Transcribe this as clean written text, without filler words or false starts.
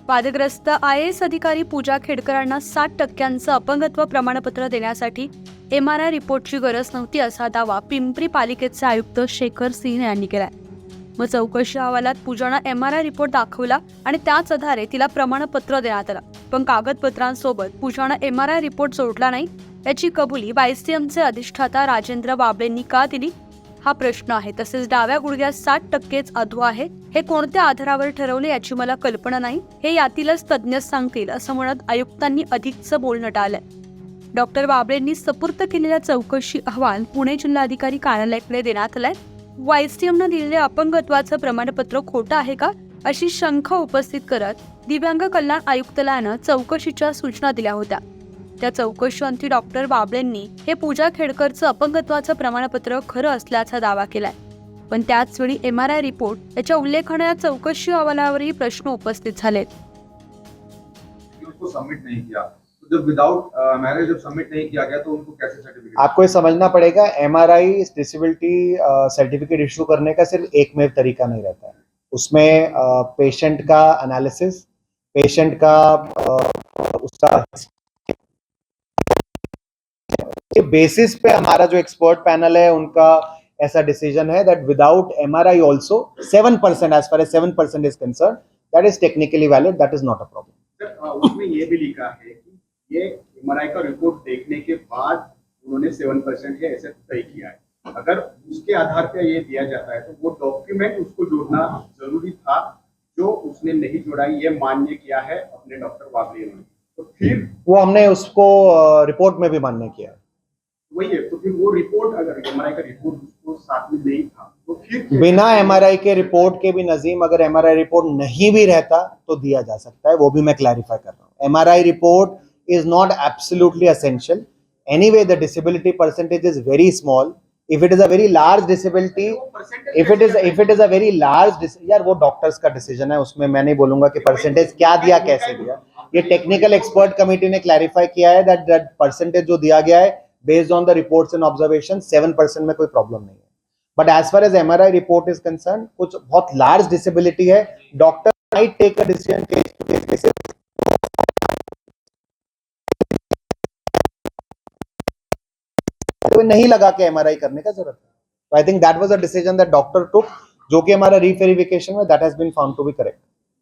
वादग्रस्त IAS अधिकारी पूजा खेडकरांना 60% अपंगत्व प्रमाणपत्र देण्यासाठी MRI रिपोर्टची गरज नव्हती असा दावा पिंपरी पालिकेचे आयुक्त शेखर सिंह यांनी केलाय. मग चौकशी अहवालात पूजानं MRI रिपोर्ट दाखवला आणि त्याच आधारे तिला प्रमाणपत्र देण्यात आलं. पण कागदपत्रांसोबत पूजानं MRI रिपोर्ट जोडला नाही याची कबुली YCMचे अधिष्ठाता राजेंद्र बाबळेंनी का दिली हा प्रश्न आहे. तसेच डाव्या गुडघ्यात 60%च अधू आहे, हे कोणत्या आधारावर ठरवले याची मला कल्पना नाही, हे यातीलच तज्ज्ञ सांगतील असं म्हणत आयुक्तांनी अधिकचं बोलणं टाळलंय. डॉक्टर बाबळेंनी सुपूर्द केलेला चौकशी अहवाल पुणे जिल्हाधिकारी कार्यालयाकडे देण्यात आलाय. YCMनं दिलेले अपंगत्वाचं प्रमाणपत्र खोटं आहे का अशी शंका उपस्थित करत दिव्यांग कल्याण आयुक्तालयानं चौकशीच्या सूचना दिल्या होत्या. त्या चौकशीअंती डॉक्टर बाबळेंनी हे पूजा खेडकरचं अपंगत्वाचं प्रमाणपत्र खरं असल्याचा दावा केलाय. पण त्याचवेळी MRI रिपोर्ट याच्या उल्लेखाने या चौकशी अहवालावरही प्रश्न उपस्थित झालेत. सबमिट नहीं किया, तो जब विदाउट मैरिज जब सबमिट नहीं किया गया तो उनको कैसे सर्टिफिकेट? आपको ये समझना पड़ेगा, MRI डिसेबिलिटी सर्टिफिकेट इशू करने का सिर्फ एकमेव तरीका नहीं रहता है. उसमें पेशेंट का एनालिसिस, पेशेंट का उसका के बेसिस पे हमारा जो एक्सपर्ट पैनल है उनका ऐसा डिसीजन है that without MRI also 7% as far as 7% is concerned, that is technically valid, that is not a problem. उसमें ये भी लिखा है कि ये MRI का रिपोर्ट देखने के बाद उन्होंने 7% है ऐसे तय किया है. अगर उसके आधार पर ये दिया जाता है तो वो डॉक्यूमेंट उसको जोड़ना जरूरी था, जो उसने नहीं जोड़ा, ये मान्य किया है अपने डॉक्टर बाबले ने. तो फिर वो हमने उसको रिपोर्ट में भी मान्य किया है. वही है, तो फिर वो रिपोर्ट अगर MRI का रिपोर्ट उसको साथ में नहीं था तो फिर बिना MRI के रिपोर्ट के भी नजीम, अगर MRI रिपोर्ट नहीं भी रहता तो दिया जा सकता है. वो भी मैं क्लैरिफाई कर रहा हूँ. MRI report is not absolutely essential. Anyway, the disability percentage is very small. If it is a very large disability, if it is a very large यार वो डॉक्टर्स का डिसीजन है, उसमें मैं नहीं बोलूंगा कि परसेंटेज क्या दिया कैसे दिया. ये टेक्निकल एक्सपर्ट कमेटी ने क्लैरिफाई किया है दैट परसेंटेज जो दिया गया है based on the reports and observations 7% में कोई प्रॉब्लम नहीं है. But as far as MRI report is concerned, कुछ बहुत large disability है, doctor might take a decision case to case basis. तो नहीं लगा के MRI करने का जरूरत है. So I think that was a decision that doctor took, जो कि हमारा रीवेरिफिकेशन में that has been found to be correct.